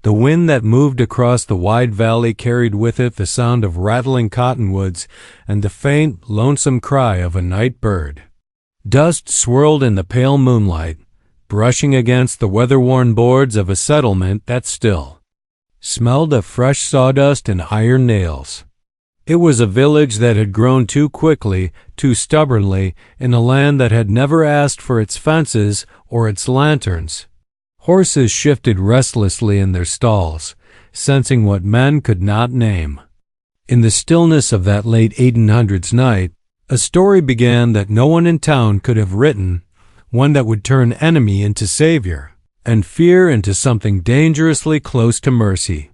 The wind that moved across the wide valley carried with it the sound of rattling cottonwoods and the faint, lonesome cry of a night bird. Dust swirled in the pale moonlight, brushing against the weather-worn boards of a settlement that still smelled of fresh sawdust and iron nails. It was a village that had grown too quickly, too stubbornly, in a land that had never asked for its fences or its lanterns. Horses shifted restlessly in their stalls, sensing what men could not name. In the stillness of that late 1800s night, a story began that no one in town could have written, one that would turn enemy into savior, and fear into something dangerously close to mercy.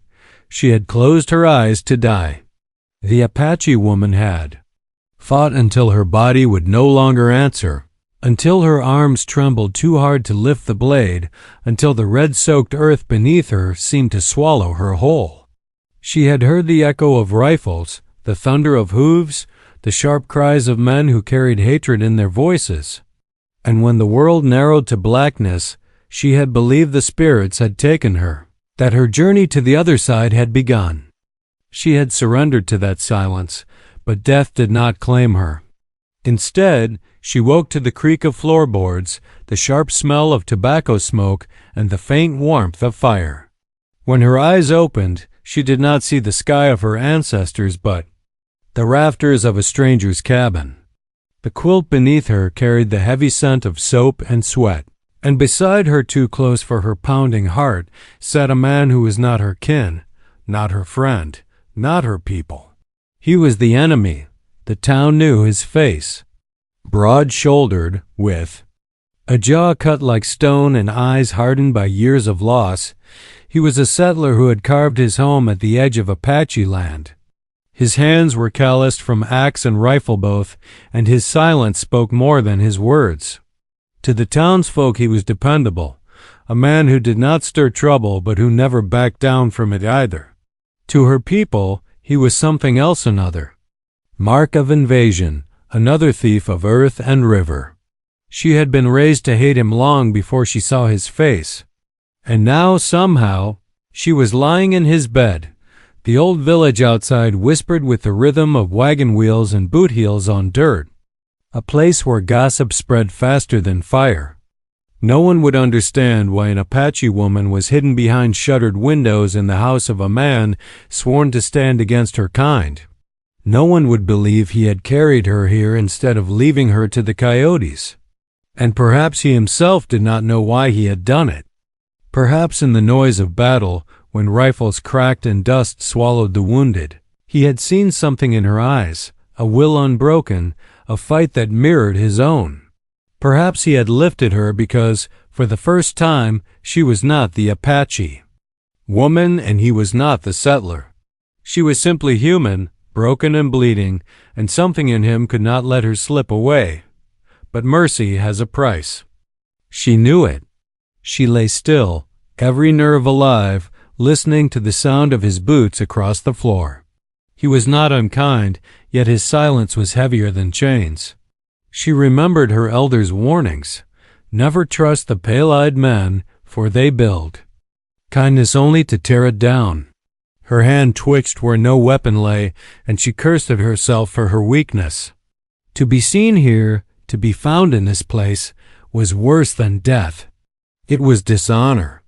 She had closed her eyes to die. The Apache woman had fought until her body would no longer answer, until her arms trembled too hard to lift the blade, until the red-soaked earth beneath her seemed to swallow her whole. She had heard the echo of rifles, the thunder of hooves, the sharp cries of men who carried hatred in their voices. And when the world narrowed to blackness, she had believed the spirits had taken her, that her journey to the other side had begun. She had surrendered to that silence, but death did not claim her. Instead, she woke to the creak of floorboards, the sharp smell of tobacco smoke, and the faint warmth of fire. When her eyes opened, she did not see the sky of her ancestors, but the rafters of a stranger's cabin. The quilt beneath her carried the heavy scent of soap and sweat, and beside her, too close for her pounding heart, sat a man who was not her kin, not her friend, not her people. He was the enemy. The town knew his face. Broad-shouldered, with a jaw cut like stone and eyes hardened by years of loss, he was a settler who had carved his home at the edge of Apache land. His hands were calloused from axe and rifle both, and his silence spoke more than his words. To the townsfolk he was dependable, a man who did not stir trouble but who never backed down from it either. To her people, he was something else, another mark of invasion, another thief of earth and river. She had been raised to hate him long before she saw his face. And now, somehow, she was lying in his bed. The old village outside whispered with the rhythm of wagon wheels and boot heels on dirt, a place where gossip spread faster than fire. No one would understand why an Apache woman was hidden behind shuttered windows in the house of a man sworn to stand against her kind. No one would believe he had carried her here instead of leaving her to the coyotes. And perhaps he himself did not know why he had done it. Perhaps in the noise of battle, when rifles cracked and dust swallowed the wounded, he had seen something in her eyes, a will unbroken, a fight that mirrored his own. Perhaps he had lifted her because, for the first time, she was not the Apache woman and he was not the settler. She was simply human, broken and bleeding, and something in him could not let her slip away. But mercy has a price. She knew it. She lay still, every nerve alive, listening to the sound of his boots across the floor. He was not unkind, yet his silence was heavier than chains. She remembered her elders' warnings. Never trust the pale-eyed men, for they build kindness only to tear it down. Her hand twitched where no weapon lay, and she cursed at herself for her weakness. To be seen here, to be found in this place, was worse than death. It was dishonor.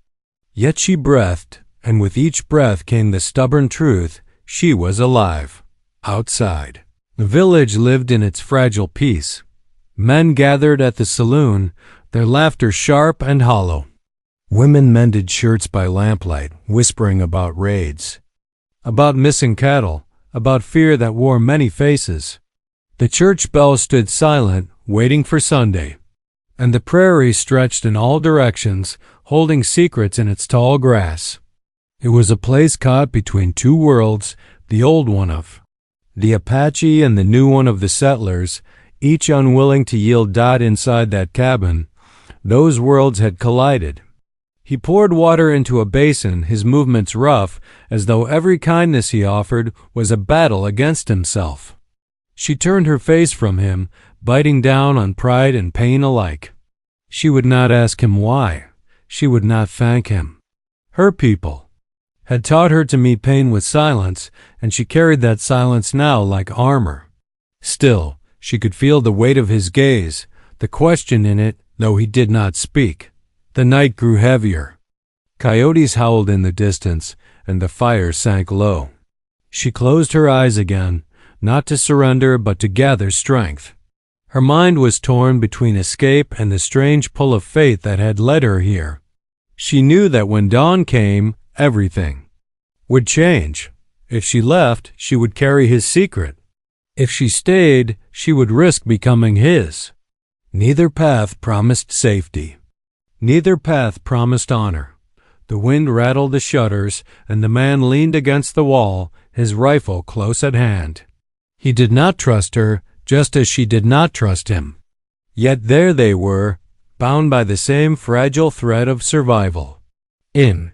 Yet she breathed, and with each breath came the stubborn truth: she was alive. Outside, the village lived in its fragile peace. Men gathered at the saloon, their laughter sharp and hollow. Women mended shirts by lamplight, whispering about raids, about missing cattle, about fear that wore many faces. The church bell stood silent, waiting for Sunday, and the prairie stretched in all directions, holding secrets in its tall grass. It was a place caught between two worlds, the old one of the Apache and the new one of the settlers, each unwilling to yield Dot inside that cabin. Those worlds had collided. He poured water into a basin, his movements rough, as though every kindness he offered was a battle against himself. She turned her face from him, biting down on pride and pain alike. She would not ask him why. She would not thank him. Her people, had taught her to meet pain with silence, and she carried that silence now like armor. Still, she could feel the weight of his gaze, the question in it, though he did not speak. The night grew heavier. Coyotes howled in the distance, and the fire sank low. She closed her eyes again, not to surrender but to gather strength. Her mind was torn between escape and the strange pull of fate that had led her here. She knew that when dawn came, everything would change. If she left, she would carry his secret. If she stayed, she would risk becoming his. Neither path promised safety. Neither path promised honor. The wind rattled the shutters, and the man leaned against the wall, his rifle close at hand. He did not trust her, just as she did not trust him. Yet there they were, bound by the same fragile thread of survival. In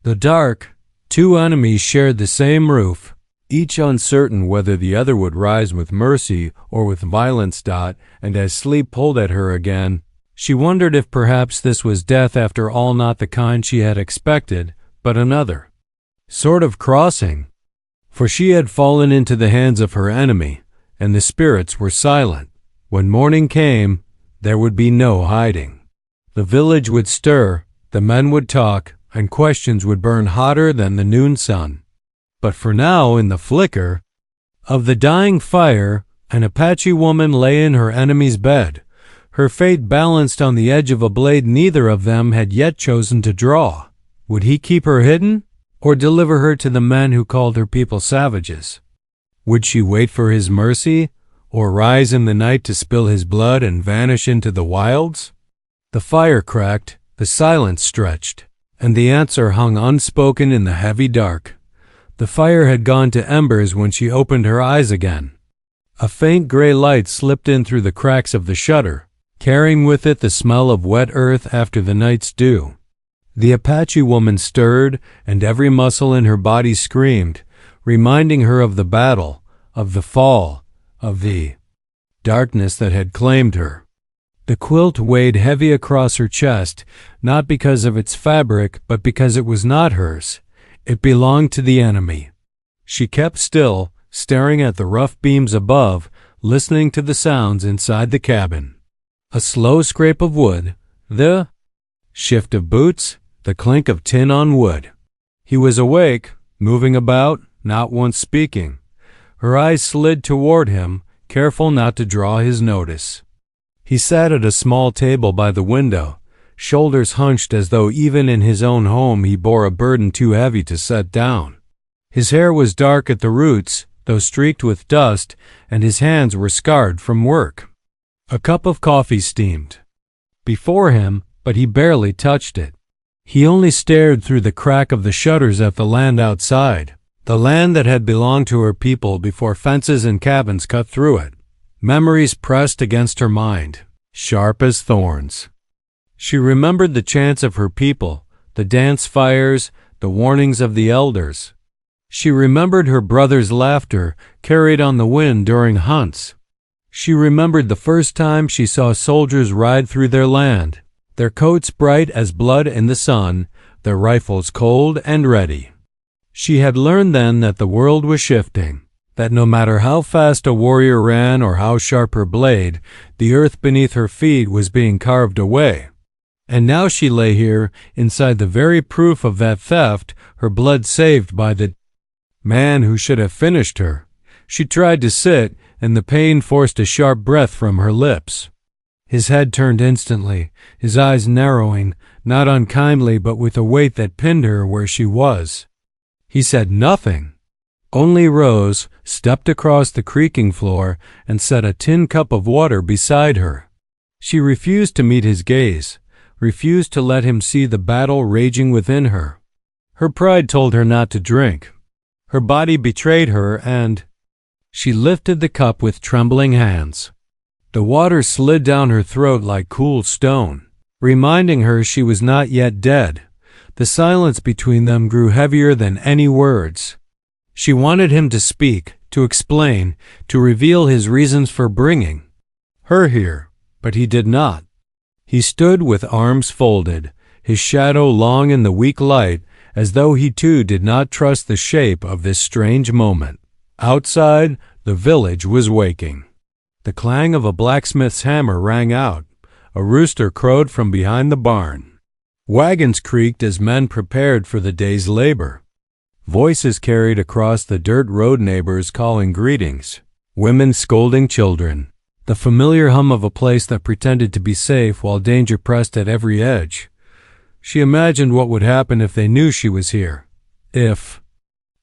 the dark, two enemies shared the same roof, each uncertain whether the other would rise with mercy or with violence. And as sleep pulled at her again, she wondered if perhaps this was death after all, not the kind she had expected, but another sort of crossing. For she had fallen into the hands of her enemy, and the spirits were silent. When morning came, there would be no hiding. The village would stir, the men would talk, and questions would burn hotter than the noon sun. But for now, in the flicker of the dying fire, an Apache woman lay in her enemy's bed, her fate balanced on the edge of a blade neither of them had yet chosen to draw. Would he keep her hidden, or deliver her to the men who called her people savages? Would she wait for his mercy, or rise in the night to spill his blood and vanish into the wilds? The fire cracked, the silence stretched, and the answer hung unspoken in the heavy dark. The fire had gone to embers when she opened her eyes again. A faint gray light slipped in through the cracks of the shutter, carrying with it the smell of wet earth after the night's dew. The Apache woman stirred, and every muscle in her body screamed, reminding her of the battle, of the fall, of the darkness that had claimed her. The quilt weighed heavy across her chest, not because of its fabric, but because it was not hers. It belonged to the enemy. She kept still, staring at the rough beams above, listening to the sounds inside the cabin. A slow scrape of wood, the shift of boots, the clink of tin on wood. He was awake, moving about, not once speaking. Her eyes slid toward him, careful not to draw his notice. He sat at a small table by the window, shoulders hunched as though even in his own home he bore a burden too heavy to set down. His hair was dark at the roots, though streaked with dust, and his hands were scarred from work. A cup of coffee steamed before him, but he barely touched it. He only stared through the crack of the shutters at the land outside, the land that had belonged to her people before fences and cabins cut through it. Memories pressed against her mind, sharp as thorns. She remembered the chants of her people, the dance fires, the warnings of the elders. She remembered her brother's laughter, carried on the wind during hunts. She remembered the first time she saw soldiers ride through their land, their coats bright as blood in the sun, their rifles cold and ready. She had learned then that the world was shifting, that no matter how fast a warrior ran or how sharp her blade, the earth beneath her feet was being carved away. And now she lay here, inside the very proof of that theft, her blood saved by the man who should have finished her. She tried to sit, and the pain forced a sharp breath from her lips. His head turned instantly, his eyes narrowing, not unkindly but with a weight that pinned her where she was. He said nothing, only rose, stepped across the creaking floor, and set a tin cup of water beside her. She refused to meet his gaze, refused to let him see the battle raging within her. Her pride told her not to drink. Her body betrayed her, and she lifted the cup with trembling hands. The water slid down her throat like cool stone, reminding her she was not yet dead. The silence between them grew heavier than any words. She wanted him to speak, to explain, to reveal his reasons for bringing her here, but he did not. He stood with arms folded, his shadow long in the weak light, as though he too did not trust the shape of this strange moment. Outside, the village was waking. The clang of a blacksmith's hammer rang out. A rooster crowed from behind the barn. Wagons creaked as men prepared for the day's labor. Voices carried across the dirt road, neighbors calling greetings, women scolding children, the familiar hum of a place that pretended to be safe while danger pressed at every edge. She imagined what would happen if they knew she was here. If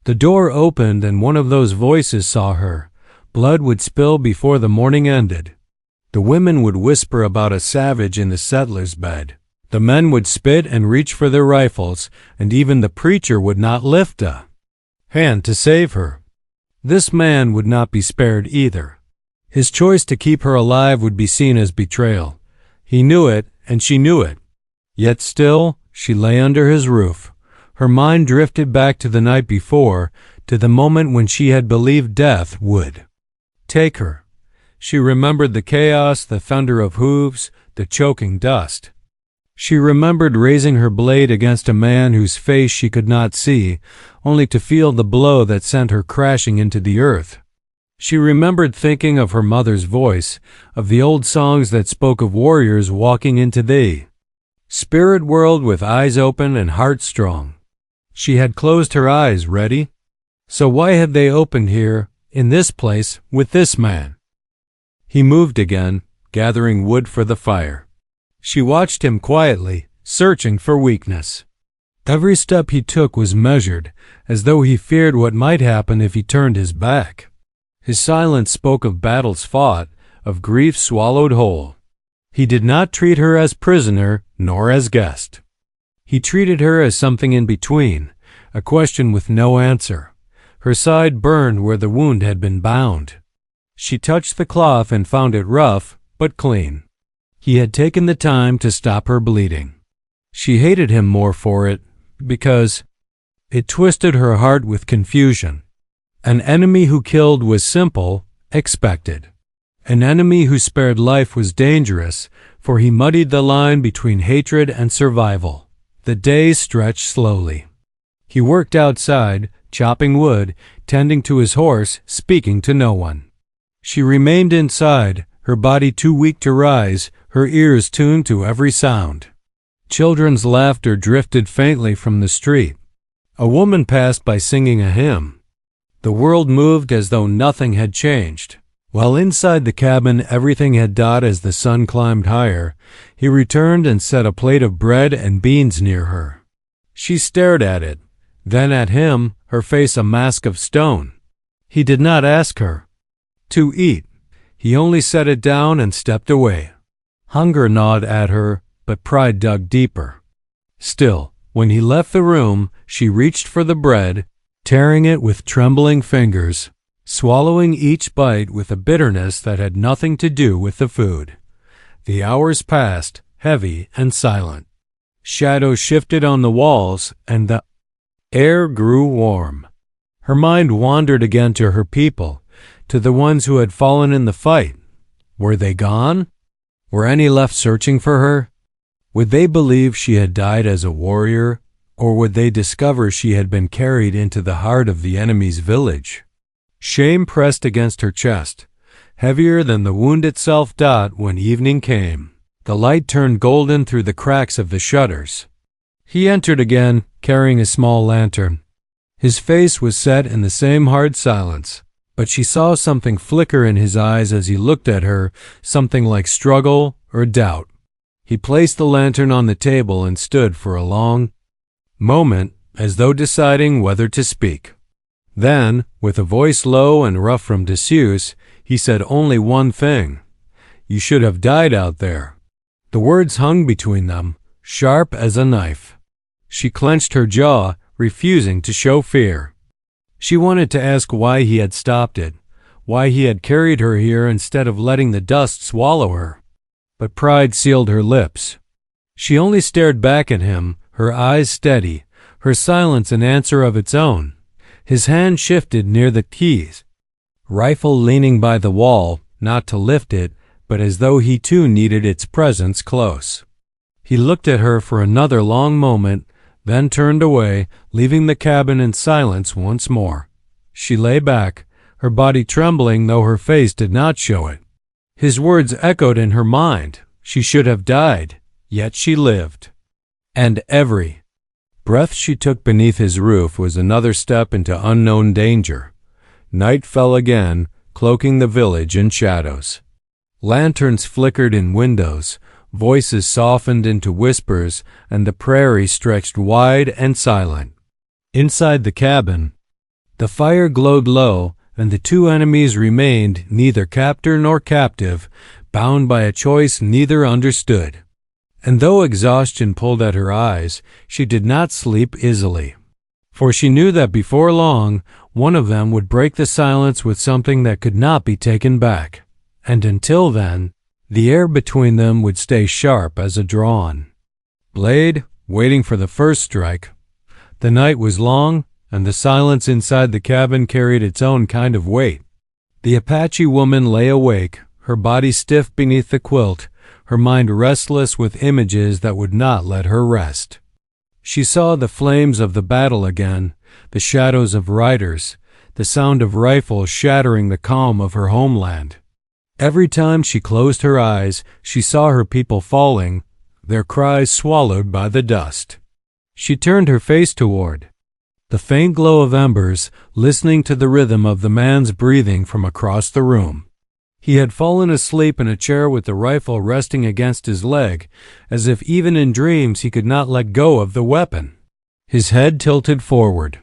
the door opened and one of those voices saw her, blood would spill before the morning ended. The women would whisper about a savage in the settler's bed. The men would spit and reach for their rifles, and even the preacher would not lift a hand to save her. This man would not be spared either. His choice to keep her alive would be seen as betrayal. He knew it, and she knew it. Yet still, she lay under his roof. Her mind drifted back to the night before, to the moment when she had believed death would take her. She remembered the chaos, the thunder of hooves, the choking dust. She remembered raising her blade against a man whose face she could not see, only to feel the blow that sent her crashing into the earth. She remembered thinking of her mother's voice, of the old songs that spoke of warriors walking into the spirit world with eyes open and heart strong. She had closed her eyes, ready. So why had they opened here, in this place, with this man? He moved again, gathering wood for the fire. She watched him quietly, searching for weakness. Every step he took was measured, as though he feared what might happen if he turned his back. His silence spoke of battles fought, of grief swallowed whole. He did not treat her as prisoner, nor as guest. He treated her as something in between, a question with no answer. Her side burned where the wound had been bound. She touched the cloth and found it rough, but clean. He had taken the time to stop her bleeding. She hated him more for it, because it twisted her heart with confusion. An enemy who killed was simple, expected. An enemy who spared life was dangerous, for he muddied the line between hatred and survival. The days stretched slowly. He worked outside, chopping wood, tending to his horse, speaking to no one. She remained inside, her body too weak to rise, her ears tuned to every sound. Children's laughter drifted faintly from the street. A woman passed by singing a hymn. The world moved as though nothing had changed. While inside the cabin everything had died as the sun climbed higher, he returned and set a plate of bread and beans near her. She stared at it, then at him, her face a mask of stone. He did not ask her to eat. He only set it down and stepped away. Hunger gnawed at her, but pride dug deeper. Still, when he left the room, she reached for the bread, tearing it with trembling fingers, swallowing each bite with a bitterness that had nothing to do with the food. The hours passed, heavy and silent. Shadows shifted on the walls, and the air grew warm. Her mind wandered again to her people, to the ones who had fallen in the fight. Were they gone? Were any left searching for her? Would they believe she had died as a warrior, or would they discover she had been carried into the heart of the enemy's village? Shame pressed against her chest, heavier than the wound itself. When evening came, the light turned golden through the cracks of the shutters. He entered again, carrying a small lantern. His face was set in the same hard silence, but she saw something flicker in his eyes as he looked at her, something like struggle or doubt. He placed the lantern on the table and stood for a long moment, as though deciding whether to speak. Then, with a voice low and rough from disuse, he said only one thing. "You should have died out there." The words hung between them, sharp as a knife. She clenched her jaw, refusing to show fear. She wanted to ask why he had stopped it, why he had carried her here instead of letting the dust swallow her. But pride sealed her lips. She only stared back at him, her eyes steady, her silence an answer of its own. His hand shifted near the keys, rifle leaning by the wall, not to lift it, but as though he too needed its presence close. He looked at her for another long moment, then turned away, leaving the cabin in silence once more. She lay back, her body trembling though her face did not show it. His words echoed in her mind. She should have died, yet she lived. And every breath she took beneath his roof was another step into unknown danger. Night fell again, cloaking the village in shadows. Lanterns flickered in windows, voices softened into whispers, and the prairie stretched wide and silent. Inside the cabin, the fire glowed low, and the two enemies remained neither captor nor captive, bound by a choice neither understood. And though exhaustion pulled at her eyes, she did not sleep easily. For she knew that before long, one of them would break the silence with something that could not be taken back. And until then, the air between them would stay sharp as a drawn blade, waiting for the first strike. The night was long, and the silence inside the cabin carried its own kind of weight. The Apache woman lay awake, her body stiff beneath the quilt, her mind restless with images that would not let her rest. She saw the flames of the battle again, the shadows of riders, the sound of rifles shattering the calm of her homeland. Every time she closed her eyes, she saw her people falling, their cries swallowed by the dust. She turned her face toward the faint glow of embers, listening to the rhythm of the man's breathing from across the room. He had fallen asleep in a chair with the rifle resting against his leg, as if even in dreams he could not let go of the weapon. His head tilted forward,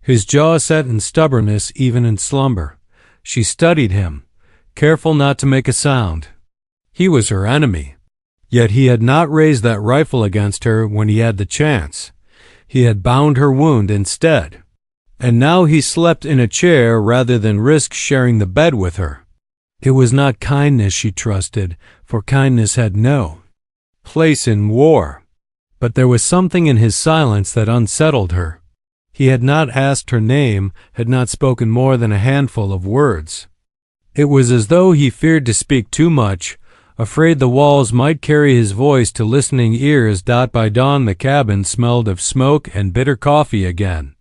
his jaw set in stubbornness even in slumber. She studied him, careful not to make a sound. He was her enemy, yet he had not raised that rifle against her when he had the chance. He had bound her wound instead. And now he slept in a chair rather than risk sharing the bed with her. It was not kindness she trusted, for kindness had no place in war. But there was something in his silence that unsettled her. He had not asked her name, had not spoken more than a handful of words. It was as though he feared to speak too much, afraid the walls might carry his voice to listening ears. By dawn the cabin smelled of smoke and bitter coffee again.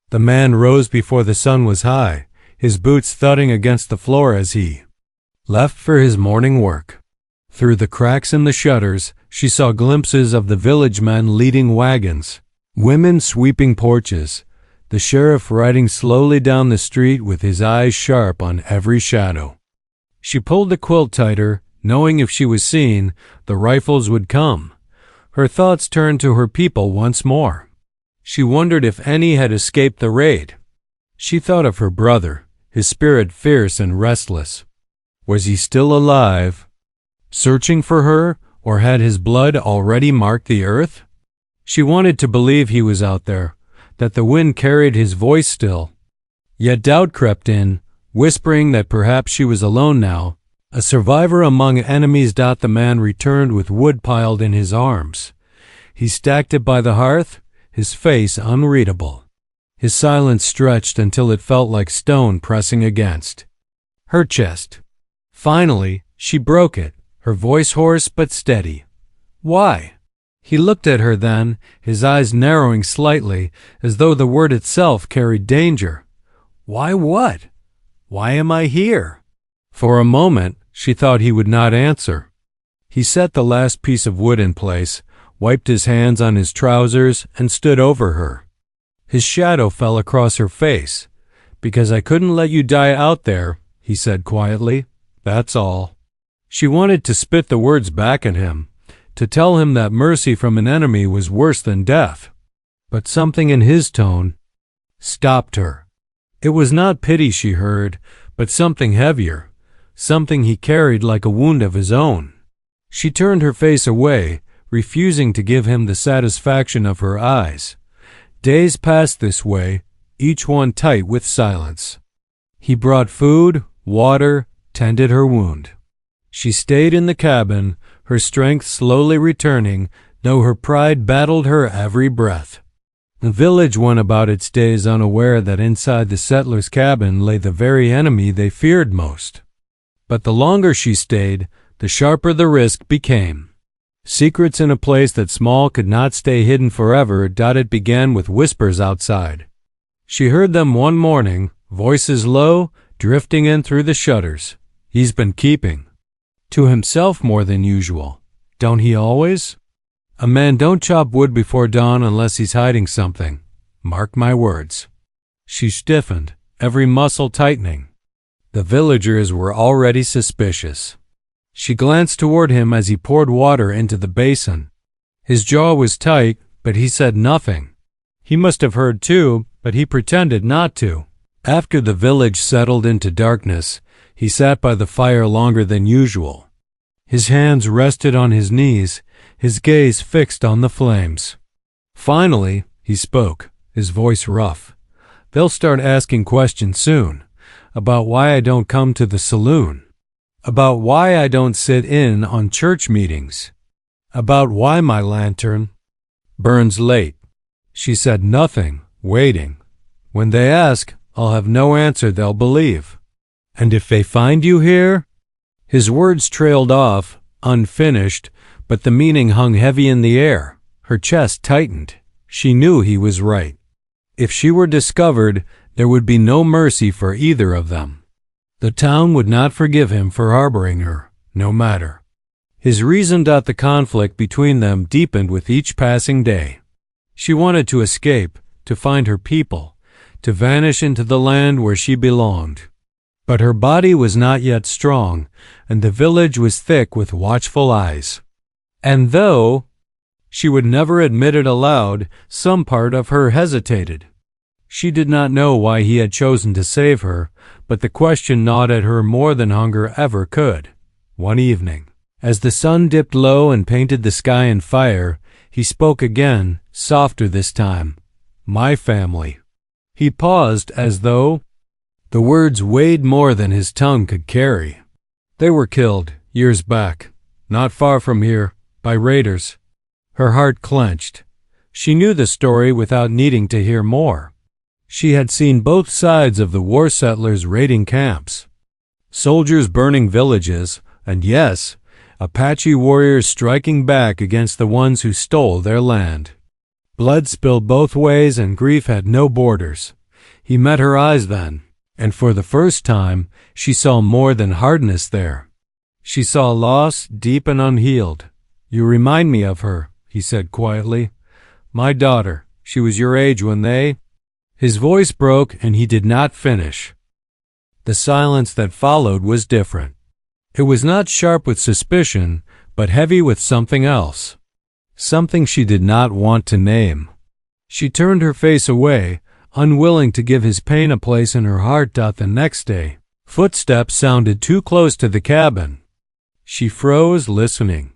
The man rose before the sun was high, his boots thudding against the floor as he left for his morning work. Through the cracks in the shutters, she saw glimpses of the village men leading wagons, women sweeping porches, the sheriff riding slowly down the street with his eyes sharp on every shadow. She pulled the quilt tighter, knowing if she was seen, the rifles would come. Her thoughts turned to her people once more. She wondered if any had escaped the raid. She thought of her brother, his spirit fierce and restless. Was he still alive, searching for her, or had his blood already marked the earth? She wanted to believe he was out there, that the wind carried his voice still. Yet doubt crept in, whispering that perhaps she was alone now, a survivor among enemies. The man returned with wood piled in his arms. He stacked it by the hearth, his face unreadable. His silence stretched until it felt like stone pressing against her chest. Finally, she broke it, her voice hoarse but steady. Why? He looked at her then, his eyes narrowing slightly, as though the word itself carried danger. Why what? Why am I here? For a moment, she thought he would not answer. He set the last piece of wood in place, wiped his hands on his trousers, and stood over her. His shadow fell across her face. Because I couldn't let you die out there, he said quietly. That's all. She wanted to spit the words back at him, to tell him that mercy from an enemy was worse than death. But something in his tone stopped her. It was not pity she heard, but something heavier, something he carried like a wound of his own. She turned her face away, refusing to give him the satisfaction of her eyes. Days passed this way, each one tight with silence. He brought food, water, tended her wound. She stayed in the cabin, her strength slowly returning, though her pride battled her every breath. The village went about its days unaware that inside the settler's cabin lay the very enemy they feared most. But the longer she stayed, the sharper the risk became. Secrets in a place that small could not stay hidden forever. It began with whispers outside. She heard them one morning, voices low, drifting in through the shutters. He's been keeping to himself more than usual. Don't he always? A man don't chop wood before dawn unless he's hiding something. Mark my words. She stiffened, every muscle tightening. The villagers were already suspicious. She glanced toward him as he poured water into the basin. His jaw was tight, but he said nothing. He must have heard too, but he pretended not to. After the village settled into darkness, he sat by the fire longer than usual. His hands rested on his knees, his gaze fixed on the flames. Finally, he spoke, his voice rough. They'll start asking questions soon, about why I don't come to the saloon, about why I don't sit in on church meetings, about why my lantern burns late. She said nothing, waiting. When they ask, I'll have no answer they'll believe. And if they find you here? His words trailed off, unfinished, but the meaning hung heavy in the air. Her chest tightened. She knew he was right. If she were discovered, there would be no mercy for either of them. The town would not forgive him for harboring her, no matter. His reasoned out the conflict between them deepened with each passing day. She wanted to escape, to find her people, to vanish into the land where she belonged. But her body was not yet strong, and the village was thick with watchful eyes. And though she would never admit it aloud, some part of her hesitated. She did not know why he had chosen to save her, but the question gnawed at her more than hunger ever could. One evening, as the sun dipped low and painted the sky in fire, he spoke again, softer this time. My family. He paused as though the words weighed more than his tongue could carry. They were killed, years back, not far from here, by raiders. Her heart clenched. She knew the story without needing to hear more. She had seen both sides of the war settlers raiding camps. Soldiers burning villages, and yes, Apache warriors striking back against the ones who stole their land. Blood spilled both ways and grief had no borders. He met her eyes then, and for the first time, she saw more than hardness there. She saw loss deep and unhealed. You remind me of her, he said quietly. My daughter, she was your age when they... His voice broke and he did not finish. The silence that followed was different. It was not sharp with suspicion, but heavy with something else. Something she did not want to name. She turned her face away, unwilling to give his pain a place in her heart. The next day, footsteps sounded too close to the cabin. She froze, listening.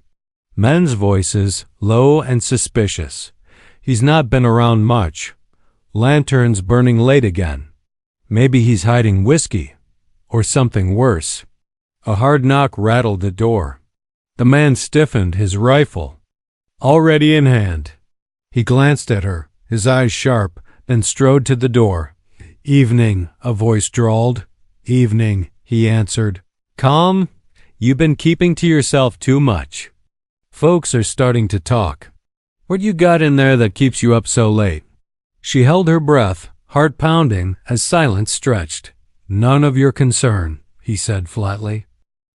Men's voices, low and suspicious. He's not been around much. Lanterns burning late again. Maybe he's hiding whiskey, or something worse. A hard knock rattled the door. The man stiffened, his rifle already in hand. He glanced at her, his eyes sharp, then strode to the door. Evening, a voice drawled. Evening, he answered. Calm? You've been keeping to yourself too much. Folks are starting to talk. What you got in there that keeps you up so late? She held her breath, heart pounding, as silence stretched. None of your concern, he said flatly.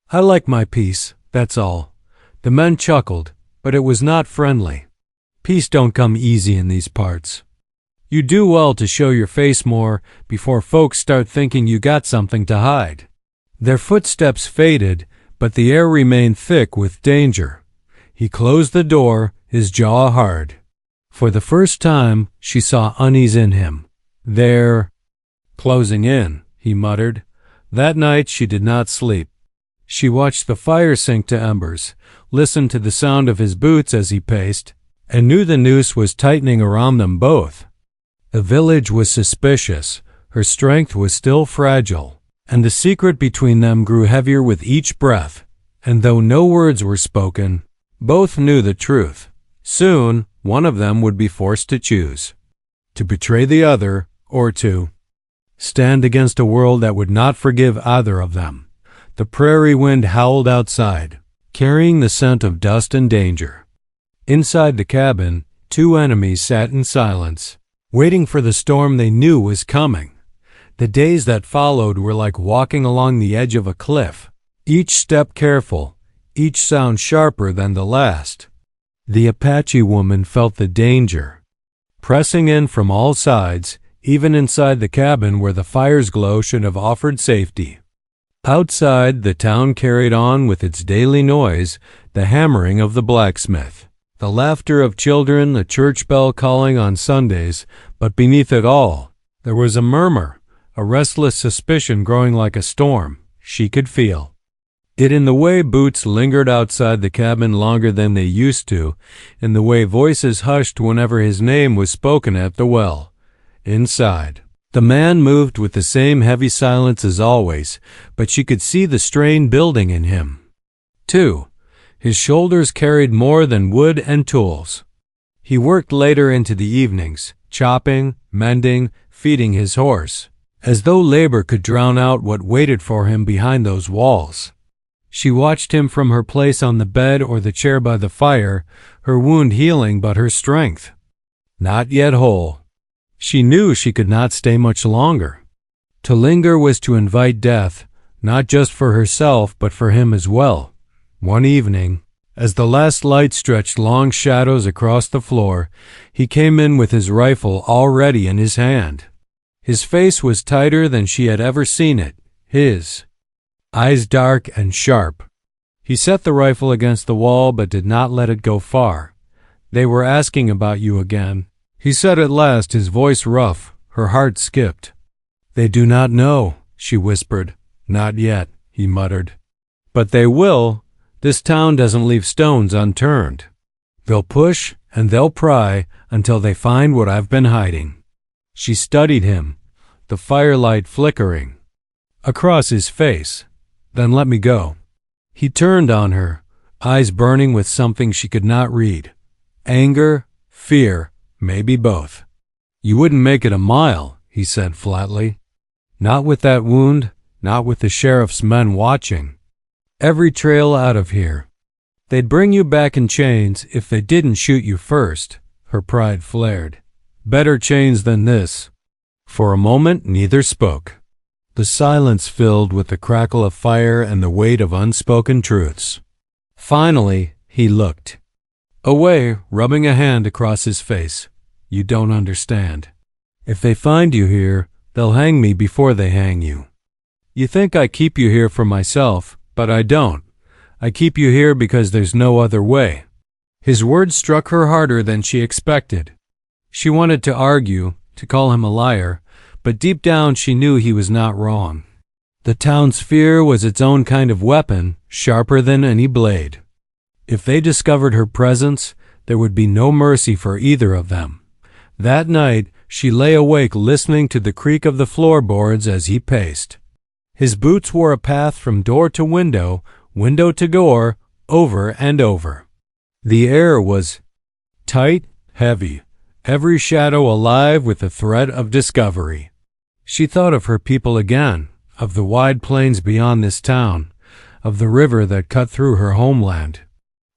I like my peace, that's all. The men chuckled, but it was not friendly. Peace don't come easy in these parts. You do well to show your face more before folks start thinking you got something to hide. Their footsteps faded, but the air remained thick with danger. He closed the door, his jaw hard. For the first time, she saw unease in him. They're closing in, he muttered. That night she did not sleep. She watched the fire sink to embers, listened to the sound of his boots as he paced, and knew the noose was tightening around them both. The village was suspicious, her strength was still fragile, and the secret between them grew heavier with each breath, and though no words were spoken, both knew the truth. Soon, one of them would be forced to choose. To betray the other, or to stand against a world that would not forgive either of them. The prairie wind howled outside. carrying the scent of dust and danger. Inside the cabin, two enemies sat in silence, waiting for the storm they knew was coming. The days that followed were like walking along the edge of a cliff, each step careful, each sound sharper than the last. The Apache woman felt the danger, pressing in from all sides, even inside the cabin where the fire's glow should have offered safety. Outside, the town carried on with its daily noise, the hammering of the blacksmith, the laughter of children, the church bell calling on Sundays, but beneath it all, there was a murmur, a restless suspicion growing like a storm. She could feel it in the way boots lingered outside the cabin longer than they used to, in the way voices hushed whenever his name was spoken at the well. Inside, the man moved with the same heavy silence as always, but she could see the strain building in him. 2. His shoulders carried more than wood and tools. He worked later into the evenings, chopping, mending, feeding his horse, as though labor could drown out what waited for him behind those walls. She watched him from her place on the bed or the chair by the fire, her wound healing but her strength not yet whole. She knew she could not stay much longer. To linger was to invite death, not just for herself but for him as well. One evening, as the last light stretched long shadows across the floor, he came in with his rifle already in his hand. His face was tighter than she had ever seen it, his eyes dark and sharp. He set the rifle against the wall but did not let it go far. "They were asking about you again," he said at last, his voice rough. Her heart skipped. "They do not know," she whispered. "Not yet," he muttered. "But they will. This town doesn't leave stones unturned. They'll push and they'll pry until they find what I've been hiding." She studied him, the firelight flickering across his face. "Then let me go." He turned on her, eyes burning with something she could not read. Anger, fear, maybe both. "You wouldn't make it a mile," he said flatly. "Not with that wound, not with the sheriff's men watching. Every trail out of here. They'd bring you back in chains if they didn't shoot you first." Her pride flared. "Better chains than this." For a moment neither spoke. The silence filled with the crackle of fire and the weight of unspoken truths. Finally, he looked away, rubbing a hand across his face. "You don't understand. If they find you here, they'll hang me before they hang you. You think I keep you here for myself, but I don't. I keep you here because there's no other way." His words struck her harder than she expected. She wanted to argue, to call him a liar, but deep down she knew he was not wrong. The town's fear was its own kind of weapon, sharper than any blade. If they discovered her presence, there would be no mercy for either of them. That night, she lay awake listening to the creak of the floorboards as he paced. His boots wore a path from door to window, window to door, over and over. The air was tight, heavy, every shadow alive with the threat of discovery. She thought of her people again, of the wide plains beyond this town, of the river that cut through her homeland.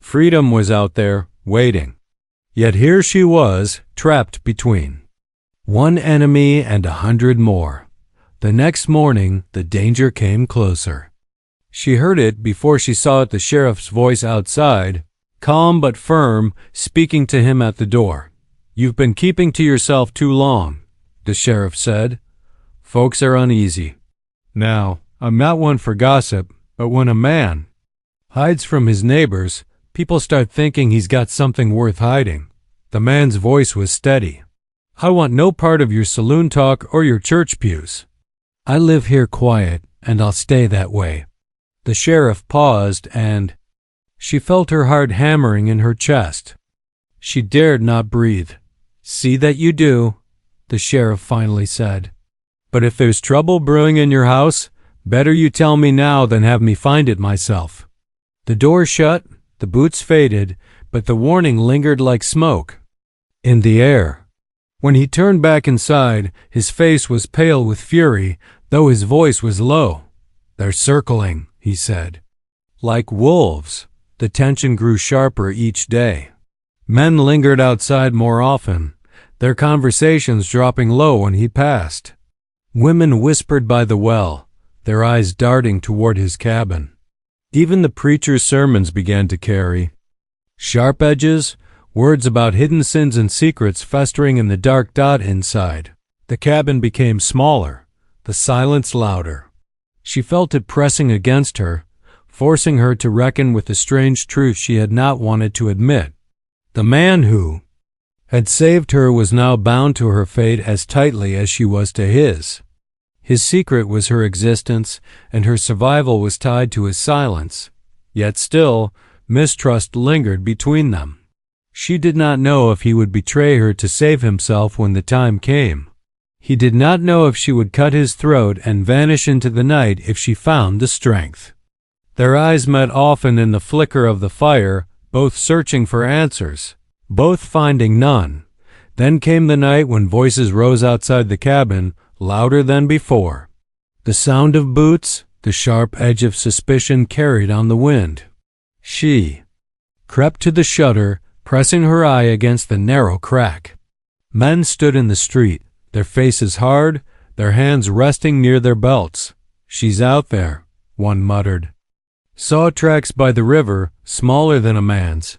Freedom was out there, waiting. Yet here she was, trapped between one enemy and 100 more. The next morning, the danger came closer. She heard it before she saw it, the sheriff's voice outside, calm but firm, speaking to him at the door. "You've been keeping to yourself too long," the sheriff said. "Folks are uneasy. Now, I'm not one for gossip, but when a man hides from his neighbors, people start thinking he's got something worth hiding." The man's voice was steady. "I want no part of your saloon talk or your church pews. I live here quiet, and I'll stay that way." The sheriff paused, and she felt her heart hammering in her chest. She dared not breathe. "See that you do," the sheriff finally said. "But if there's trouble brewing in your house, better you tell me now than have me find it myself." The door shut, the boots faded, but the warning lingered like smoke in the air. When he turned back inside, his face was pale with fury, though his voice was low. "They're circling," he said. "Like wolves," The tension grew sharper each day. Men lingered outside more often, their conversations dropping low when he passed. Women whispered by the well, their eyes darting toward his cabin. Even the preacher's sermons began to carry sharp edges, words about hidden sins and secrets festering in the dark dot inside. The cabin became smaller, the silence louder. She felt it pressing against her, forcing her to reckon with the strange truth she had not wanted to admit. The man who had saved her was now bound to her fate as tightly as she was to his. His secret was her existence, and her survival was tied to his silence. Yet still, mistrust lingered between them. She did not know if he would betray her to save himself when the time came. He did not know if she would cut his throat and vanish into the night if she found the strength. Their eyes met often in the flicker of the fire, both searching for answers, both finding none. Then came the night when voices rose outside the cabin, louder than before. The sound of boots, the sharp edge of suspicion carried on the wind. She crept to the shutter, pressing her eye against the narrow crack. Men stood in the street, their faces hard, their hands resting near their belts. "She's out there," one muttered. "Saw tracks by the river, smaller than a man's.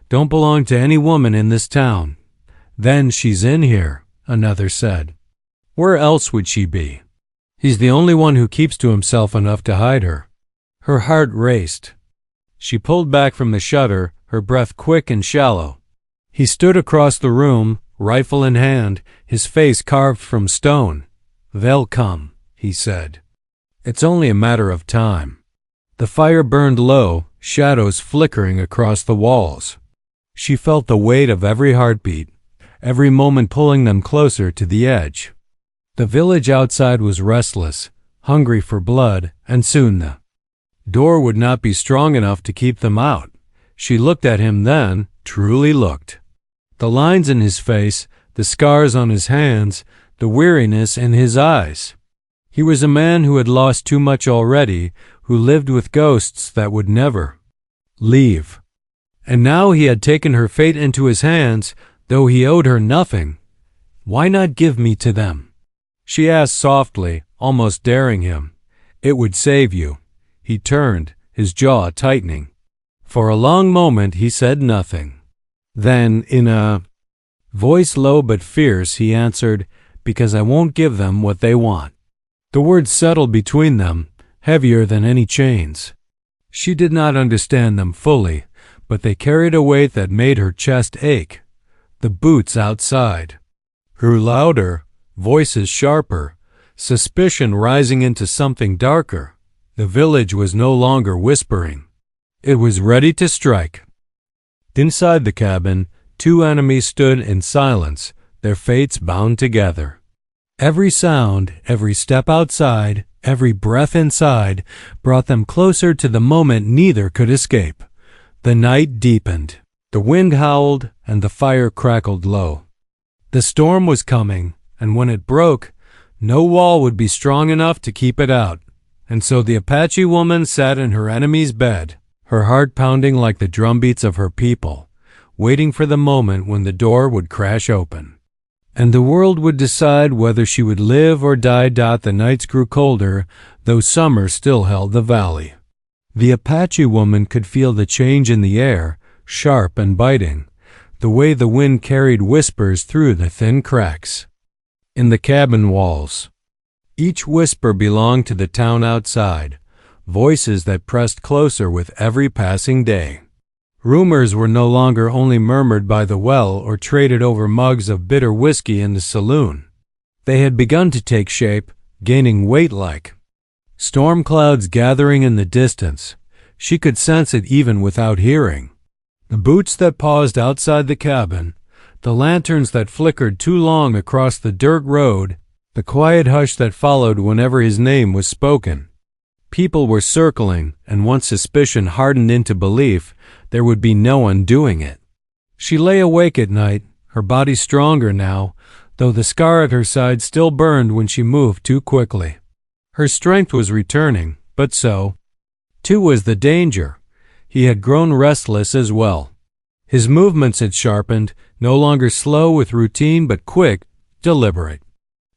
Don't belong to any woman in this town." "Then she's in here," another said. "Where else would she be? He's the only one who keeps to himself enough to hide her." Her heart raced. She pulled back from the shutter, her breath quick and shallow. He stood across the room, rifle in hand, his face carved from stone. "They'll come," he said. "It's only a matter of time." The fire burned low, shadows flickering across the walls. She felt the weight of every heartbeat, every moment pulling them closer to the edge. The village outside was restless, hungry for blood, and soon the door would not be strong enough to keep them out. She looked at him then, truly looked. The lines in his face, the scars on his hands, the weariness in his eyes. He was a man who had lost too much already, who lived with ghosts that would never leave. And now he had taken her fate into his hands, though he owed her nothing. "Why not give me to them?" she asked softly, almost daring him. "It would save you." He turned, his jaw tightening. For a long moment he said nothing. Then, in a voice low but fierce, he answered, "Because I won't give them what they want." The words settled between them, heavier than any chains. She did not understand them fully, but they carried a weight that made her chest ache. The boots outside grew louder, voices sharper, suspicion rising into something darker. The village was no longer whispering. It was ready to strike. Inside the cabin, two enemies stood in silence, their fates bound together. Every sound, every step outside, every breath inside brought them closer to the moment neither could escape. The night deepened. The wind howled and the fire crackled low. The storm was coming, and when it broke, no wall would be strong enough to keep it out. And so the Apache woman sat in her enemy's bed, her heart pounding like the drumbeats of her people, waiting for the moment when the door would crash open. And the world would decide whether she would live or die. The nights grew colder, though summer still held the valley. The Apache woman could feel the change in the air, sharp and biting, the way the wind carried whispers through the thin cracks in the cabin walls. Each whisper belonged to the town outside, voices that pressed closer with every passing day. Rumors were no longer only murmured by the well or traded over mugs of bitter whiskey in the saloon. They had begun to take shape, gaining weight like storm clouds gathering in the distance. She could sense it even without hearing. The boots that paused outside the cabin, the lanterns that flickered too long across the dirt road, the quiet hush that followed whenever his name was spoken. People were circling, and once suspicion hardened into belief, there would be no undoing it. She lay awake at night, her body stronger now, though the scar at her side still burned when she moved too quickly. Her strength was returning, but so, too, was the danger. he had grown restless as well. His movements had sharpened, no longer slow with routine but quick, deliberate.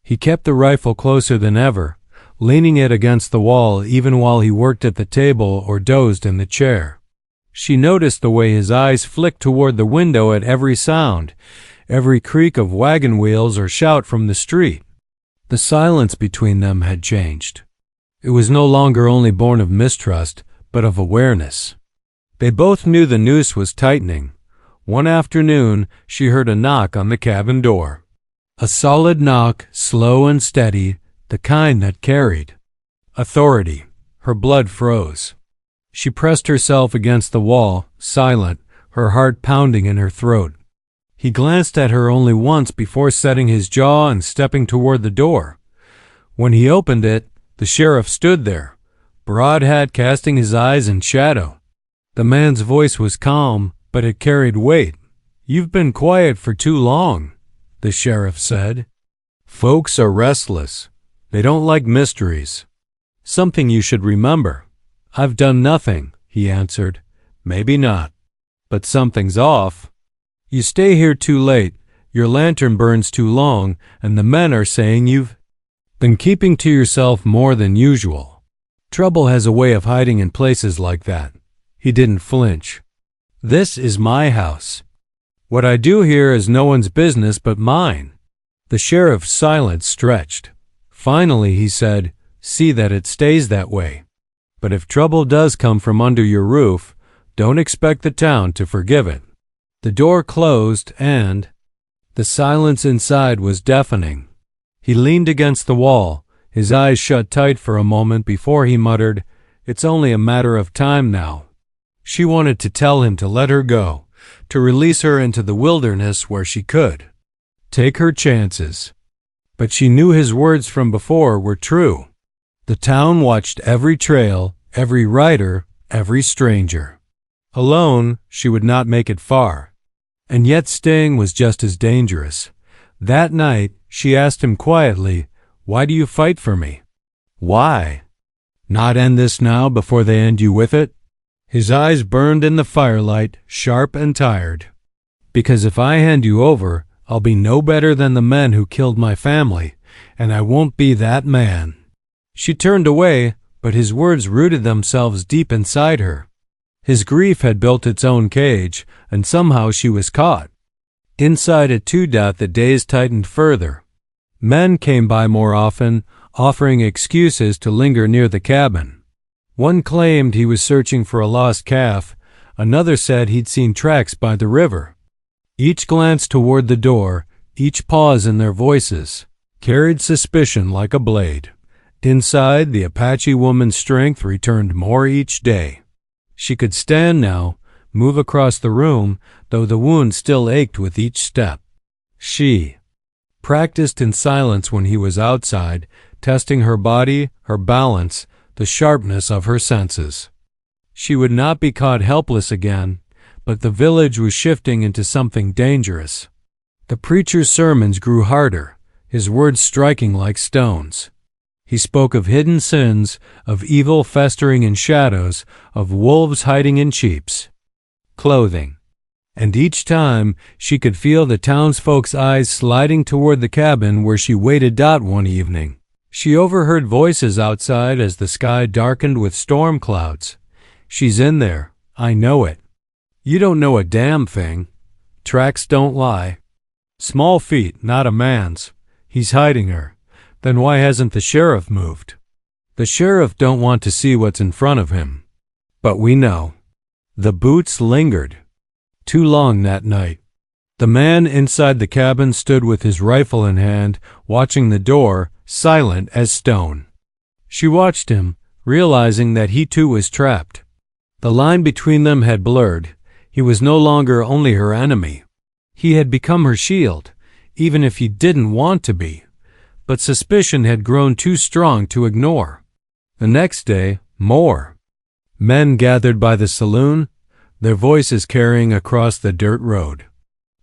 He kept the rifle closer than ever, leaning it against the wall even while he worked at the table or dozed in the chair. She noticed the way his eyes flicked toward the window at every sound, every creak of wagon wheels or shout from the street. The silence between them had changed. It was no longer only born of mistrust, but of awareness. They both knew the noose was tightening. One afternoon, she heard a knock on the cabin door. A solid knock, slow and steady, the kind that carried authority. Her blood froze. She pressed herself against the wall, silent, her heart pounding in her throat. He glanced at her only once before setting his jaw and stepping toward the door. When he opened it, the sheriff stood there, broad hat casting his eyes in shadow. The man's voice was calm, but it carried weight. "You've been quiet for too long," the sheriff said. "Folks are restless. They don't like mysteries. Something you should remember." "I've done nothing," he answered. "Maybe not. But something's off. You stay here too late, your lantern burns too long, and the men are saying you've been keeping to yourself more than usual. Trouble has a way of hiding in places like that." He didn't flinch. "This is my house. What I do here is no one's business but mine." The sheriff's silence stretched. Finally he said, "See that it stays that way. But if trouble does come from under your roof, don't expect the town to forgive it." The door closed and the silence inside was deafening. He leaned against the wall, his eyes shut tight for a moment before he muttered, "It's only a matter of time now." She wanted to tell him to let her go, to release her into the wilderness where she could take her chances. But she knew his words from before were true. The town watched every trail, every rider, every stranger. Alone, she would not make it far. And yet staying was just as dangerous. That night, she asked him quietly, "Why do you fight for me?" "Why? Not end this now before they end you with it?" His eyes burned in the firelight, sharp and tired. "Because if I hand you over, I'll be no better than the men who killed my family, and I won't be that man." She turned away, but his words rooted themselves deep inside her. His grief had built its own cage, and somehow she was caught. Inside it to death, the days tightened further. Men came by more often, offering excuses to linger near the cabin. One claimed he was searching for a lost calf, another said he'd seen tracks by the river. Each glance toward the door, each pause in their voices, carried suspicion like a blade. Inside, the Apache woman's strength returned more each day. She could stand now, move across the room, though the wound still ached with each step. She practiced in silence when he was outside, testing her body, her balance, the sharpness of her senses. She would not be caught helpless again, but the village was shifting into something dangerous. The preacher's sermons grew harder, his words striking like stones. He spoke of hidden sins, of evil festering in shadows, of wolves hiding in sheep's clothing. And each time she could feel the townsfolk's eyes sliding toward the cabin where she waited one evening. She overheard voices outside as the sky darkened with storm clouds. "She's in there. I know it." "You don't know a damn thing. Tracks don't lie." "Small feet, not a man's. He's hiding her. Then why hasn't the sheriff moved?" "The sheriff don't want to see what's in front of him. But we know." The boots lingered. Too long that night. The man inside the cabin stood with his rifle in hand, watching the door, silent as stone. She watched him, realizing that he too was trapped. The line between them had blurred. He was no longer only her enemy. He had become her shield, even if he didn't want to be. But suspicion had grown too strong to ignore. The next day, more. Men gathered by the saloon, their voices carrying across the dirt road.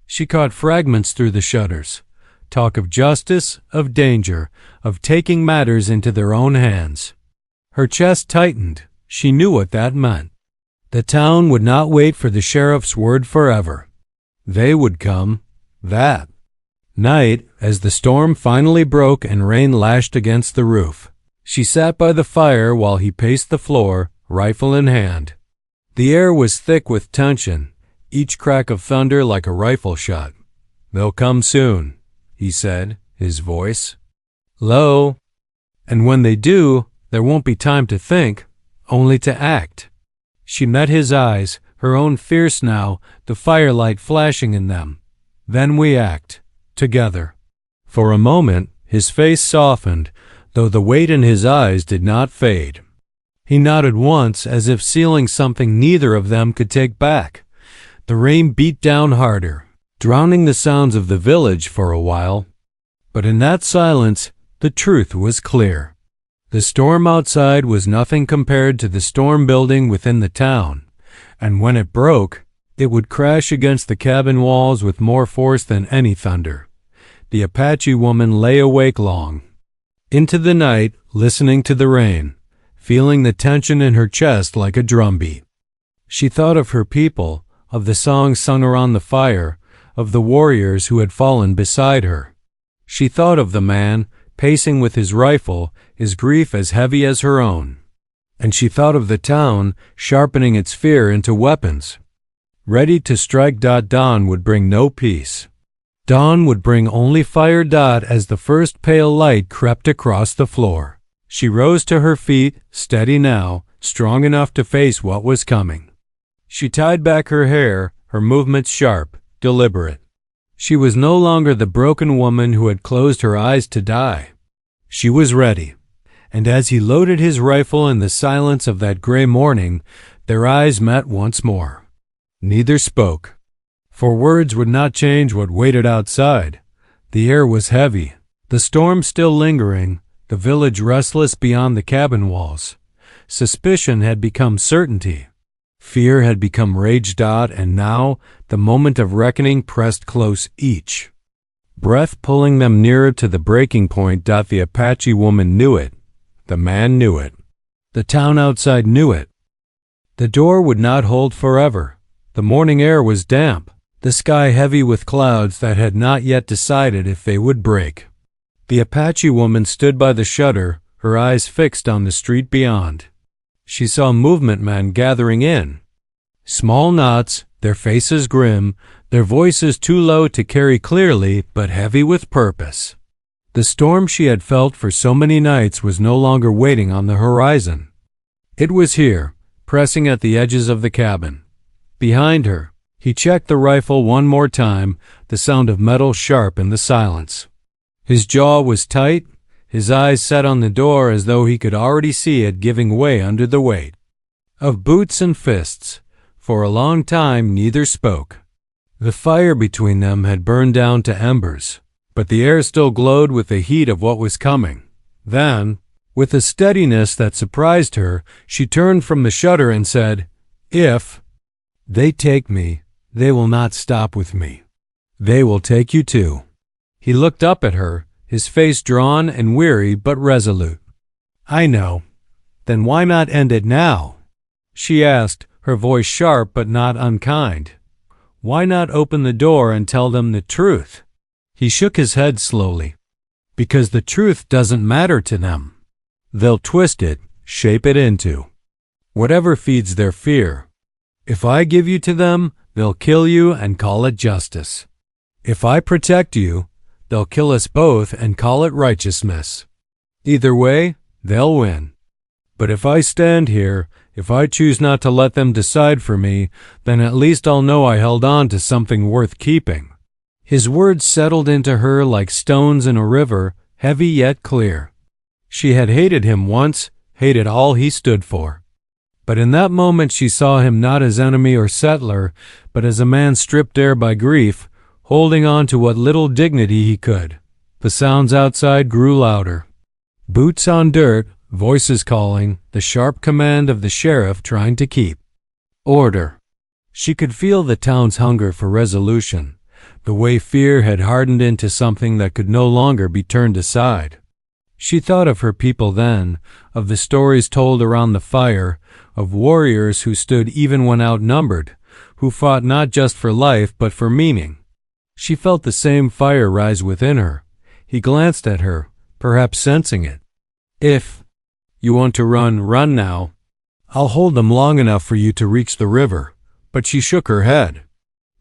She caught fragments through the shutters. Talk of justice, of danger, of taking matters into their own hands. Her chest tightened. She knew what that meant. The town would not wait for the sheriff's word forever. They would come that night as the storm finally broke and rain lashed against the roof. She sat by the fire while he paced the floor, rifle in hand. The air was thick with tension, each crack of thunder like a rifle shot. "They'll come soon," he said, his voice low. "And when they do, there won't be time to think, only to act." She met his eyes, her own fierce now, the firelight flashing in them. "Then we act, together." For a moment, his face softened, though the weight in his eyes did not fade. He nodded once, as if sealing something neither of them could take back. The rain beat down harder, drowning the sounds of the village for a while. But in that silence, the truth was clear. The storm outside was nothing compared to the storm building within the town, and when it broke, it would crash against the cabin walls with more force than any thunder. The Apache woman lay awake long, into the night, listening to the rain, feeling the tension in her chest like a drumbeat. She thought of her people, of the songs sung around the fire, of the warriors who had fallen beside her. She thought of the man, pacing with his rifle, his grief as heavy as her own. And she thought of the town, sharpening its fear into weapons, ready to strike. Dawn would bring no peace. Dawn would bring only fire. As the first pale light crept across the floor, she rose to her feet, steady now, strong enough to face what was coming. She tied back her hair, her movements sharp, deliberate. She was no longer the broken woman who had closed her eyes to die. She was ready. And as he loaded his rifle in the silence of that gray morning, their eyes met once more. Neither spoke, for words would not change what waited outside. The air was heavy, the storm still lingering, the village restless beyond the cabin walls. Suspicion had become certainty. Fear had become rage. And now the moment of reckoning pressed close, each breath pulling them nearer to the breaking point. The Apache woman knew it. The man knew it. The town outside knew it. The door would not hold forever. The morning air was damp, the sky heavy with clouds that had not yet decided if they would break. The Apache woman stood by the shutter, her eyes fixed on the street beyond. She saw movement men gathering in. Small knots, their faces grim, their voices too low to carry clearly, but heavy with purpose. The storm she had felt for so many nights was no longer waiting on the horizon. It was here, pressing at the edges of the cabin. Behind her, he checked the rifle one more time, the sound of metal sharp in the silence. His jaw was tight, his eyes set on the door as though he could already see it giving way under the weight of boots and fists. For a long time neither spoke. The fire between them had burned down to embers, but the air still glowed with the heat of what was coming. Then, with a steadiness that surprised her, she turned from the shutter and said, "If they take me, they will not stop with me. They will take you too." He looked up at her, his face drawn and weary but resolute. "I know. Then why not end it now?" she asked, her voice sharp but not unkind. "Why not open the door and tell them the truth?" He shook his head slowly. "Because the truth doesn't matter to them. They'll twist it, shape it into whatever feeds their fear. If I give you to them, they'll kill you and call it justice. If I protect you, they'll kill us both and call it righteousness. Either way, they'll win. But if I stand here, if I choose not to let them decide for me, then at least I'll know I held on to something worth keeping." His words settled into her like stones in a river, heavy yet clear. She had hated him once, hated all he stood for. But in that moment she saw him not as enemy or settler, but as a man stripped bare by grief, holding on to what little dignity he could. The sounds outside grew louder. Boots on dirt, voices calling, the sharp command of the sheriff trying to keep order. She could feel the town's hunger for resolution, the way fear had hardened into something that could no longer be turned aside. She thought of her people then, of the stories told around the fire, of warriors who stood even when outnumbered, who fought not just for life but for meaning. She felt the same fire rise within her. He glanced at her, perhaps sensing it. If you want to run, run now. I'll hold them long enough for you to reach the river. But she shook her head.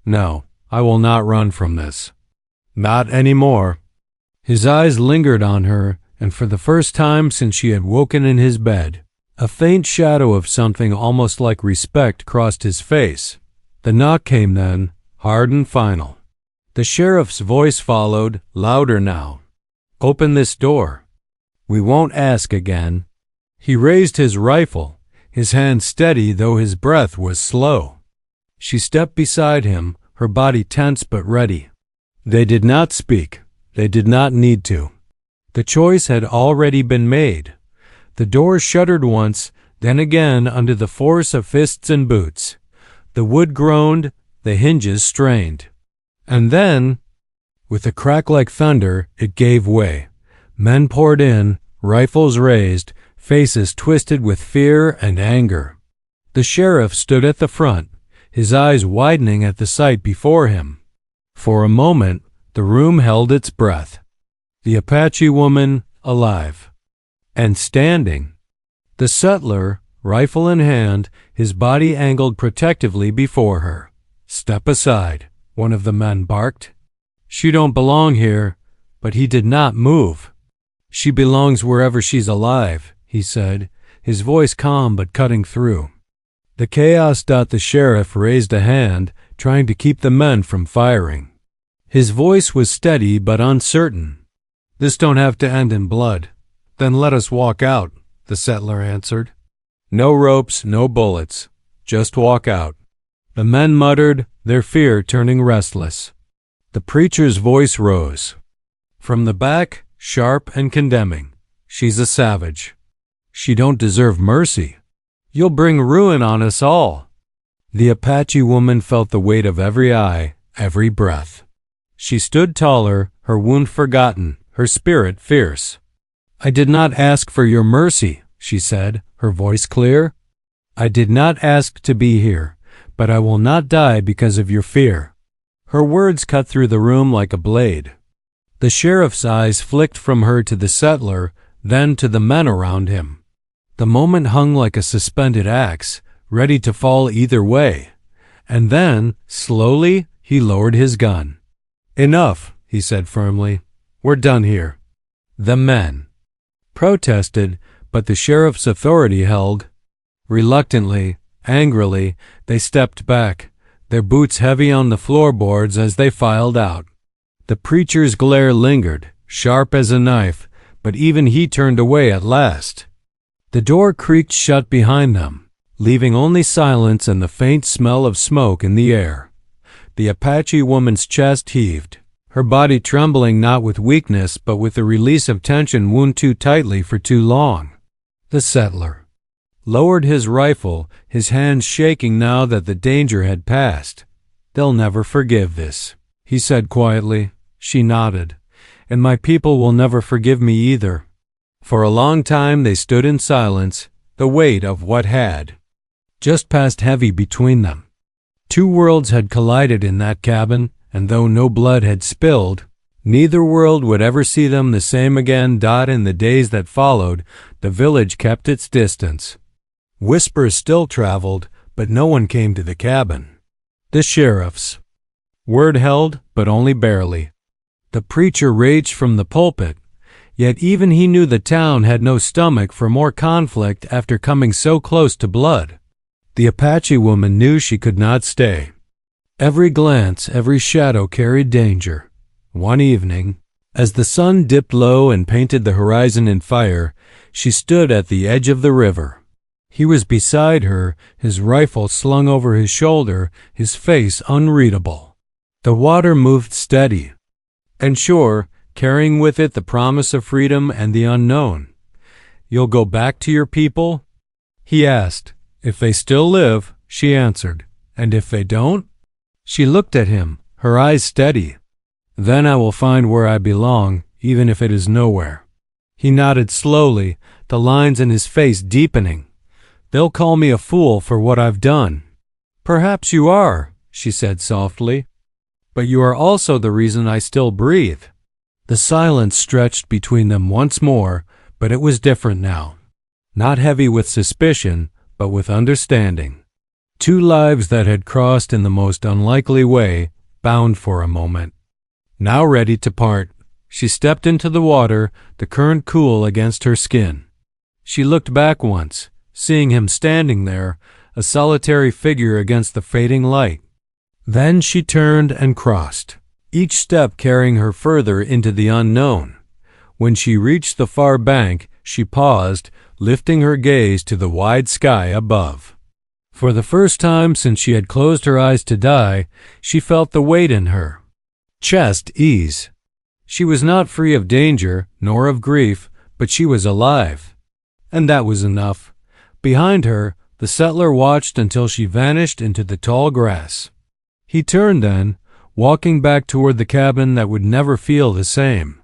No, I will not run from this. Not any more. His eyes lingered on her, and for the first time since she had woken in his bed, a faint shadow of something almost like respect crossed his face. The knock came then, hard and final. The sheriff's voice followed, louder now. Open this door. We won't ask again. He raised his rifle, his hand steady though his breath was slow. She stepped beside him, her body tense but ready. They did not speak. They did not need to. The choice had already been made. The door shuddered once, then again under the force of fists and boots. The wood groaned, the hinges strained. And then, with a crack like thunder, it gave way. Men poured in, rifles raised, faces twisted with fear and anger. The sheriff stood at the front, his eyes widening at the sight before him. For a moment, the room held its breath. The Apache woman, alive. And standing. The settler, rifle in hand, his body angled protectively before her. Step aside, one of the men barked. She don't belong here, but he did not move. She belongs wherever she's alive, he said, his voice calm but cutting through. The chaos. The sheriff raised a hand, trying to keep the men from firing. His voice was steady but uncertain. This don't have to end in blood. Then let us walk out, the settler answered. No ropes, no bullets. Just walk out. The men muttered, their fear turning restless. The preacher's voice rose. From the back, sharp and condemning. She's a savage. She don't deserve mercy. You'll bring ruin on us all. The Apache woman felt the weight of every eye, every breath. She stood taller, her wound forgotten, her spirit fierce. I did not ask for your mercy, she said, her voice clear. I did not ask to be here, but I will not die because of your fear. Her words cut through the room like a blade. The sheriff's eyes flicked from her to the settler, then to the men around him. The moment hung like a suspended axe, ready to fall either way. And then, slowly, he lowered his gun. Enough, he said firmly. We're done here. The men protested, but the sheriff's authority held. Reluctantly, angrily, they stepped back, their boots heavy on the floorboards as they filed out. The preacher's glare lingered, sharp as a knife, but even he turned away at last. The door creaked shut behind them, leaving only silence and the faint smell of smoke in the air. The Apache woman's chest heaved, her body trembling not with weakness but with the release of tension wound too tightly for too long. The settler lowered his rifle, his hands shaking now that the danger had passed. They'll never forgive this, he said quietly. She nodded. And my people will never forgive me either. For a long time they stood in silence, the weight of what had just passed heavy between them. Two worlds had collided in that cabin, and though no blood had spilled, neither world would ever see them the same again. In the days that followed, the village kept its distance. Whispers still traveled, but no one came to the cabin. The sheriff's word held, but only barely. The preacher raged from the pulpit, yet even he knew the town had no stomach for more conflict after coming so close to blood. The Apache woman knew she could not stay. Every glance, every shadow carried danger. One evening, as the sun dipped low and painted the horizon in fire, she stood at the edge of the river. He was beside her, his rifle slung over his shoulder, his face unreadable. The water moved steady and sure, carrying with it the promise of freedom and the unknown. You'll go back to your people? He asked. If they still live, she answered. And if they don't? She looked at him, her eyes steady. Then I will find where I belong, even if it is nowhere. He nodded slowly, the lines in his face deepening. "They'll call me a fool for what I've done." "Perhaps you are," she said softly, "but you are also the reason I still breathe." The silence stretched between them once more, but it was different now. Not heavy with suspicion, but with understanding. Two lives that had crossed in the most unlikely way, bound for a moment. Now ready to part, she stepped into the water, the current cool against her skin. She looked back once, seeing him standing there, a solitary figure against the fading light. Then she turned and crossed, each step carrying her further into the unknown. When she reached the far bank, she paused, lifting her gaze to the wide sky above. For the first time since she had closed her eyes to die, she felt the weight in her chest ease. She was not free of danger, nor of grief, but she was alive. And that was enough. Behind her, the settler watched until she vanished into the tall grass. He turned then, walking back toward the cabin that would never feel the same.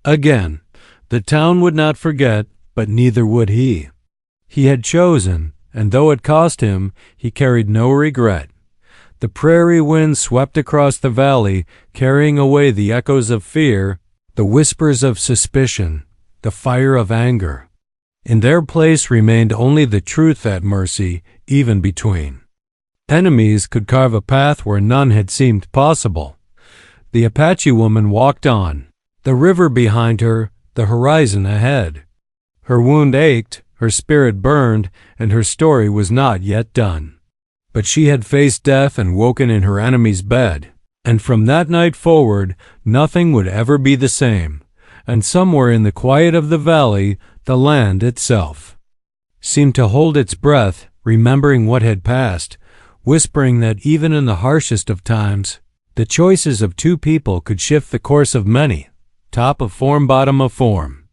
Again, the town would not forget, but neither would he. He had chosen, and though it cost him, he carried no regret. The prairie wind swept across the valley, carrying away the echoes of fear, the whispers of suspicion, the fire of anger. In their place remained only the truth at mercy, even between. Enemies could carve a path where none had seemed possible. The Apache woman walked on, the river behind her, the horizon ahead. Her wound ached, her spirit burned, and her story was not yet done. But she had faced death and woken in her enemy's bed, and from that night forward, nothing would ever be the same. And somewhere in the quiet of the valley, the land itself seemed to hold its breath, remembering what had passed, whispering that even in the harshest of times, the choices of two people could shift the course of many, top of form, bottom of form.